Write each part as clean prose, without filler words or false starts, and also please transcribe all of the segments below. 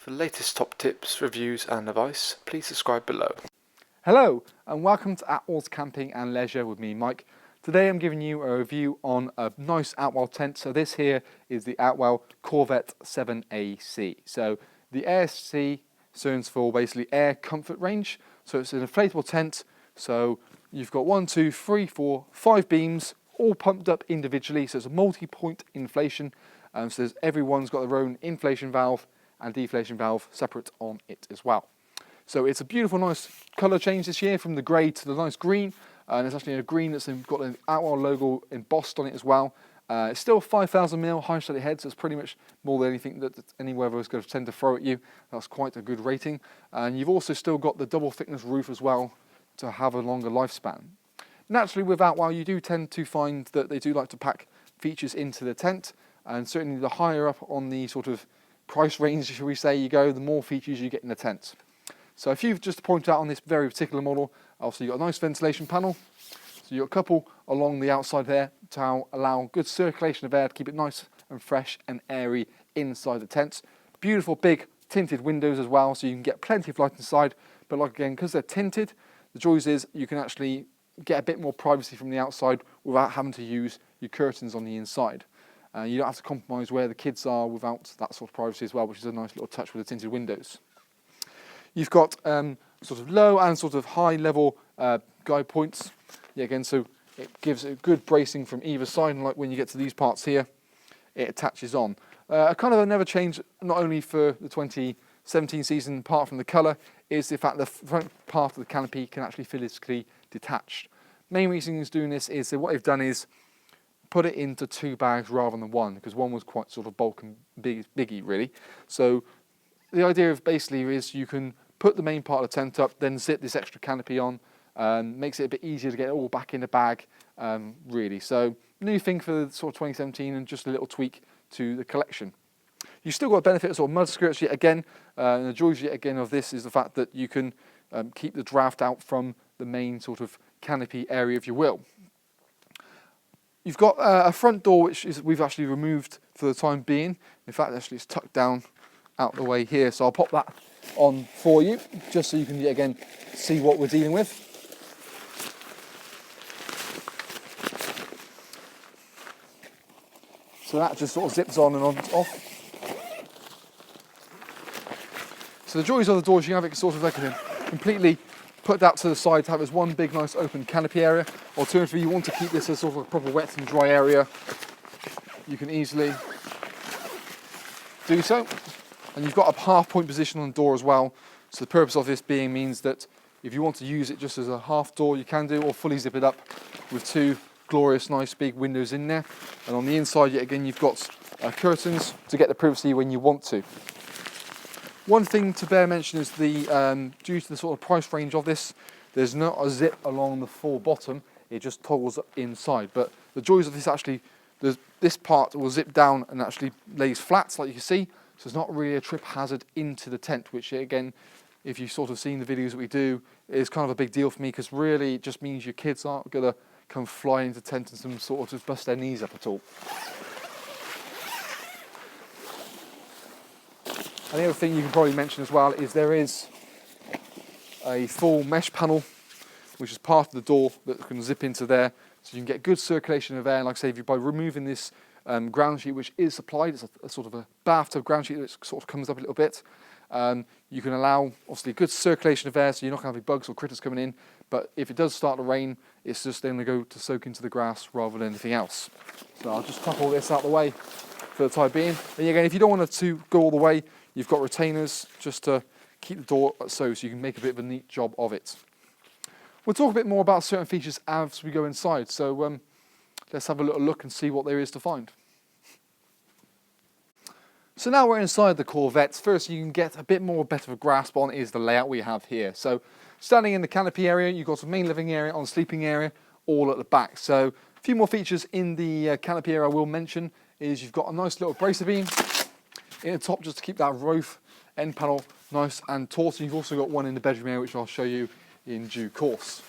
For the latest top tips, reviews and advice, please subscribe below. Hello and welcome to Attwoolls Camping and Leisure with me, Mike. Today I'm giving you a review on a nice Outwell tent. So this here is the Outwell Corvette 7AC. So the ASC stands for basically air comfort range. So it's an inflatable tent. So you've got 1, 2, 3, 4, 5 beams all pumped up individually. So it's a multi-point inflation. So everyone's got their own inflation valve and deflation valve separate on it as well. So it's a beautiful, nice colour change this year from the grey to the nice green. And it's actually a green that's got an Outwell logo embossed on it as well. It's still 5,000mm high studded head, so it's pretty much more than anything that any weather is going to tend to throw at you. That's quite a good rating. And you've also still got the double thickness roof as well to have a longer lifespan. Naturally with Outwell you do tend to find that they do like to pack features into the tent, and certainly the higher up on the sort of price range, shall we say, you go, the more features you get in the tent. So a few just to point out on this very particular model. Also, you've got a nice ventilation panel. So you've got a couple along the outside there to allow good circulation of air to keep it nice and fresh and airy inside the tent. Beautiful big tinted windows as well, so you can get plenty of light inside. But like again, because they're tinted, the joys is you can actually get a bit more privacy from the outside without having to use your curtains on the inside. You don't have to compromise where the kids are without that sort of privacy as well, which is a nice little touch with the tinted windows. You've got sort of low and sort of high level guide points. Yeah, again, so it gives a good bracing from either side, and like when you get to these parts here, it attaches on. Kind of another change, not only for the 2017 season, apart from the colour, is the fact the front part of the canopy can actually physically detach. Main reason he's doing this is that what they've done is put it into 2 bags rather than 1, because 1 was quite sort of bulk and biggie really. So the idea of basically is you can put the main part of the tent up, then zip this extra canopy on, makes it a bit easier to get it all back in the bag, really. So new thing for sort of 2017 and just a little tweak to the collection. You still got the benefit of sort of mud skirts yet again, and the joys yet again of this is the fact that you can keep the draft out from the main sort of canopy area, if you will. You've got a front door which we've actually removed for the time being. In fact, actually it's tucked down out the way here, so I'll pop that on for you just so you can again see what we're dealing with. So that just sort of zips on and off. So the joys of the doors, you have it sort of like completely put that to the side to have as one big nice open canopy area. Alternatively, you want to keep this as sort of a proper wet and dry area, you can easily do so. And you've got a half point position on the door as well. So the purpose of this being means that if you want to use it just as a half door, you can do, or fully zip it up with 2 glorious nice big windows in there. And on the inside yet again you've got curtains to get the privacy when you want to. One thing to bear mention is the due to the sort of price range of this, there's not a zip along the full bottom, it just toggles up inside. But the joys of this actually, this part will zip down and actually lays flat like you can see, so it's not really a trip hazard into the tent, which again, if you've sort of seen the videos that we do, is kind of a big deal for me, because really it just means your kids aren't going to come flying into the tent and some sort of just bust their knees up at all. And the other thing you can probably mention as well is there is a full mesh panel which is part of the door that can zip into there, so you can get good circulation of air. Like I say, by removing this ground sheet which is supplied, it's a sort of a bathtub ground sheet that sort of comes up a little bit, you can allow obviously good circulation of air, so you're not going to have any bugs or critters coming in. But if it does start to rain, it's just then going to go to soak into the grass rather than anything else. So I'll just tuck all this out the way for the time being. And again, if you don't want it to go all the way, you've got retainers just to keep the door so you can make a bit of a neat job of it. We'll talk a bit more about certain features as we go inside, so let's have a little look and see what there is to find. So now we're inside the Corvette. First you can get a bit more better of a grasp on is the layout we have here. So standing in the canopy area, you've got a main living area, on sleeping area, all at the back. So a few more features in the canopy area I will mention is you've got a nice little bracer beam in the top just to keep that roof end panel nice and taut. And you've also got one in the bedroom area which I'll show you in due course.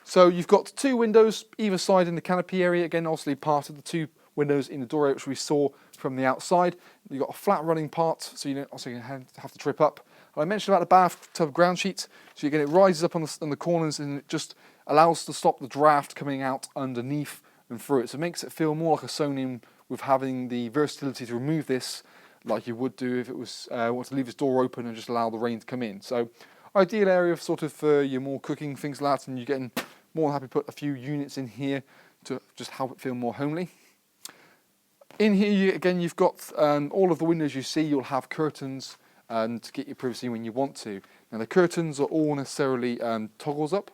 So you've got 2 windows either side in the canopy area, again obviously part of the 2 windows in the door area, which we saw from the outside. You've got a flat running part, so you don't also have to trip up. And I mentioned about the bathtub ground sheet, so again it rises up on the corners and it just allows to stop the draft coming out underneath and through it. So it makes it feel more like a sewn-in with having the versatility to remove this like you would do if it was want to leave this door open and just allow the rain to come in. So ideal area of sort of for your more cooking, things like that, and you're getting more than happy to put a few units in here to just help it feel more homely. In here, again, you've got all of the windows you see, you'll have curtains to get your privacy when you want to. Now the curtains are all necessarily toggles up,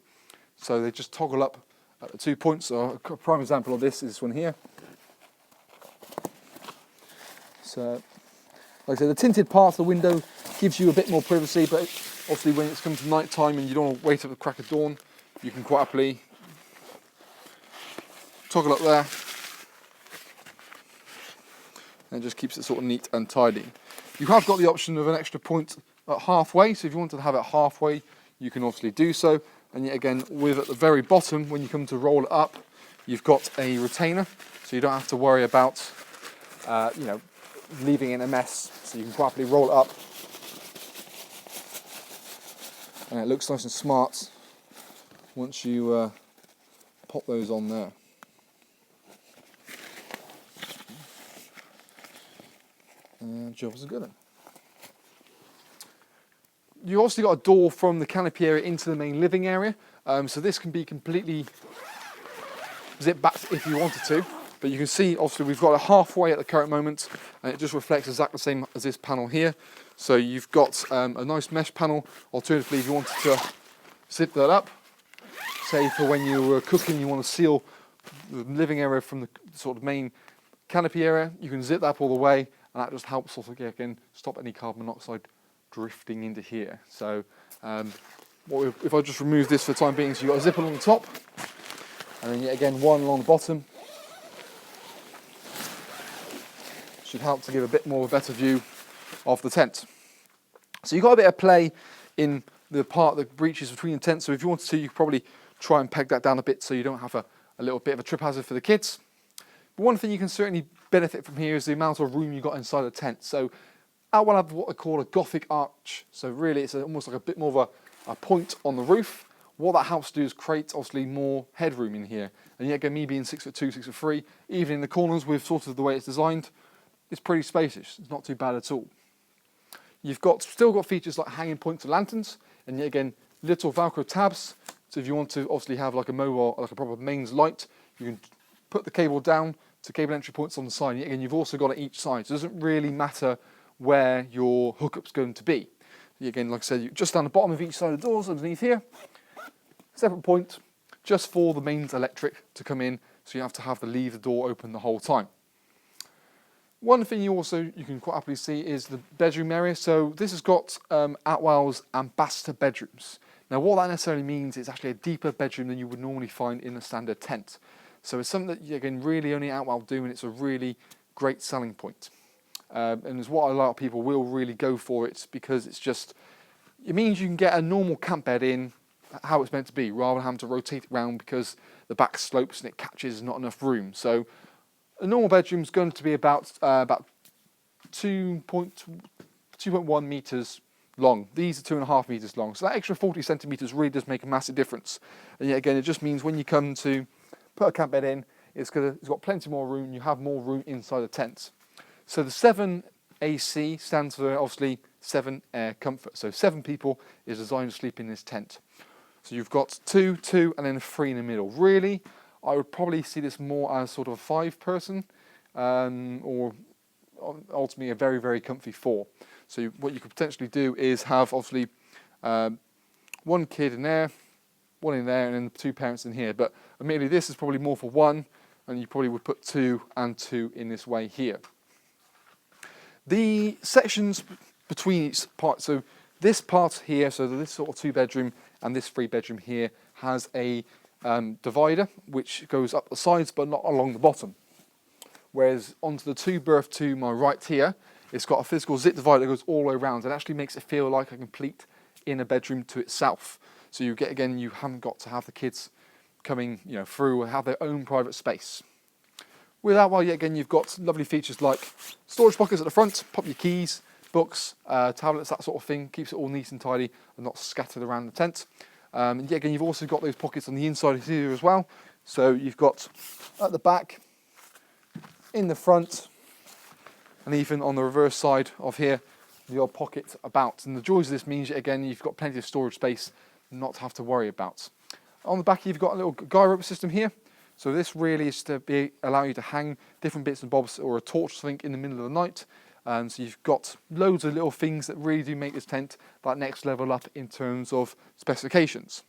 so they just toggle up at the 2 points. So a prime example of this is this one here. So, like I said, the tinted part of the window gives you a bit more privacy, but obviously when it's come to night time and you don't want to wait up the crack of dawn, you can quite happily toggle up there. And it just keeps it sort of neat and tidy. You have got the option of an extra point at halfway, so if you wanted to have it halfway, you can obviously do so. And yet again, with at the very bottom, when you come to roll it up, you've got a retainer, so you don't have to worry about, leaving it in a mess. So you can properly roll it up, and it looks nice and smart once you pop those on there. Job's a good one. You also got a door from the canopy area into the main living area, so this can be completely zipped back if you wanted to, but you can see obviously we've got a halfway at the current moment, and it just reflects exactly the same as this panel here. So you've got a nice mesh panel. Alternatively, if you wanted to zip that up, say for when you were cooking, you want to seal the living area from the sort of main canopy area, you can zip that up all the way, and that just helps also again stop any carbon monoxide drifting into here. So if I just remove this for the time being, so you've got a zip along the top, and then yet again one along the bottom. Should help to give a bit more of a better view of the tent. So you've got a bit of play in the part that breaches between the tents, so if you wanted to, you could probably try and peg that down a bit so you don't have a little bit of a trip hazard for the kids. But one thing you can certainly benefit from here is the amount of room you've got inside the tent. So Outwell have what they call a Gothic arch, so really it's almost like a bit more of a point on the roof. What that helps do is create obviously more headroom in here. And yet again, me being 6'2", 6'3", even in the corners with sort of the way it's designed, it's pretty spacious. It's not too bad at all. You've still got features like hanging points and lanterns, and yet again, little Velcro tabs. So if you want to obviously have like a mobile, like a proper mains light, you can put the cable down to cable entry points on the side. And yet again, you've also got it each side. So it doesn't really matter where your hookup's going to be. Again, like I said, just down the bottom of each side of the doors underneath here, separate point just for the mains electric to come in, so you have to have to leave the door open the whole time. One thing you can quite happily see is the bedroom area. So this has got Attwoll's ambassador bedrooms. Now what that necessarily means is actually a deeper bedroom than you would normally find in a standard tent. So it's something that, again, really only Outwell do, and it's a really great selling point. And it's what a lot of people will really go for. It's because it means you can get a normal camp bed in how it's meant to be, rather than having to rotate it around because the back slopes and it catches not enough room. So a normal bedroom is going to be about 2.1 meters long. These are 2.5 meters long. So that extra 40 centimeters really does make a massive difference. And yet again, it just means when you come to put a camp bed in, it's got plenty more room. You have more room inside the tent. So the 7AC stands for obviously 7 air comfort. So 7 people is designed to sleep in this tent. So you've got 2, 2, and then 3 in the middle. Really, I would probably see this more as sort of a 5-person, or ultimately a very, very comfy 4. So what you could potentially do is have obviously 1 kid in there, 1 in there, and then 2 parents in here. But admittedly, this is probably more for 1, and you probably would put 2 and 2 in this way here. The sections between each part, so this part here, so this sort of 2-bedroom and this 3-bedroom here has a divider which goes up the sides but not along the bottom. Whereas onto the 2-berth to my right here, it's got a physical zip divider that goes all the way around. It actually makes it feel like a complete inner bedroom to itself. So you haven't got to have the kids coming through and have their own private space. With Outwell, yet again, you've got lovely features like storage pockets at the front, pop your keys, books, tablets, that sort of thing. Keeps it all neat and tidy and not scattered around the tent. And yet again, you've also got those pockets on the inside here as well. So you've got at the back, in the front, and even on the reverse side of here, the odd pocket about. And the joys of this means, yet again, you've got plenty of storage space not to have to worry about. On the back, you've got a little guy rope system here. So this really is to allow you to hang different bits and bobs or a torch, I think, in the middle of the night. So you've got loads of little things that really do make this tent that next level up in terms of specifications.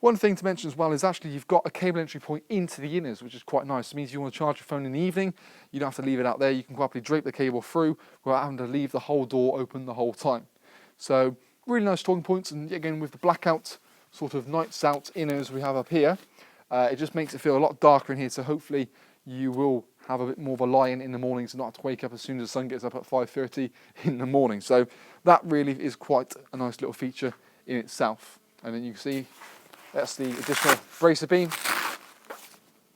One thing to mention as well is actually you've got a cable entry point into the inners, which is quite nice. It means if you want to charge your phone in the evening, you don't have to leave it out there. You can happily drape the cable through without having to leave the whole door open the whole time. So really nice talking points, and again with the blackout sort of nights out inners we have up here, it just makes it feel a lot darker in here, so hopefully you will have a bit more of a lie-in the mornings and not have to wake up as soon as the sun gets up at 5:30 in the morning. So that really is quite a nice little feature in itself. And then you can see that's the additional bracer beam,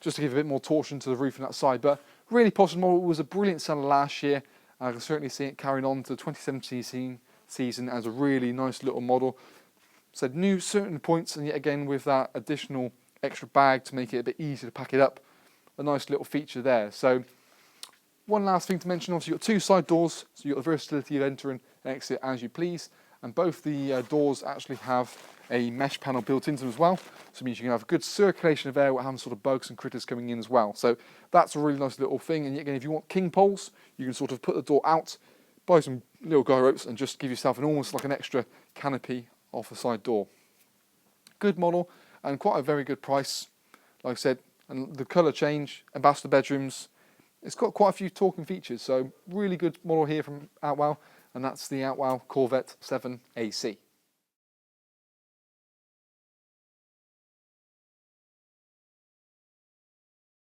just to give a bit more torsion to the roof on that side. But really positive model. It was a brilliant seller last year. I can certainly see it carrying on to the 2017 season as a really nice little model. So new certain points, and yet again with that additional extra bag to make it a bit easier to pack it up. A nice little feature there. So one last thing to mention, obviously you've got two side doors, so you've got the versatility of enter and exit as you please, and both the doors actually have a mesh panel built into them as well, so it means you can have a good circulation of air without having sort of bugs and critters coming in as well. So that's a really nice little thing, and yet again if you want king poles, you can sort of put the door out, buy some little guy ropes and just give yourself almost like an extra canopy off the side door. Good model and quite a very good price, like I said. And the colour change, ambassador bedrooms, it's got quite a few talking features, so really good model here from Outwell, and that's the Outwell Corvette 7AC.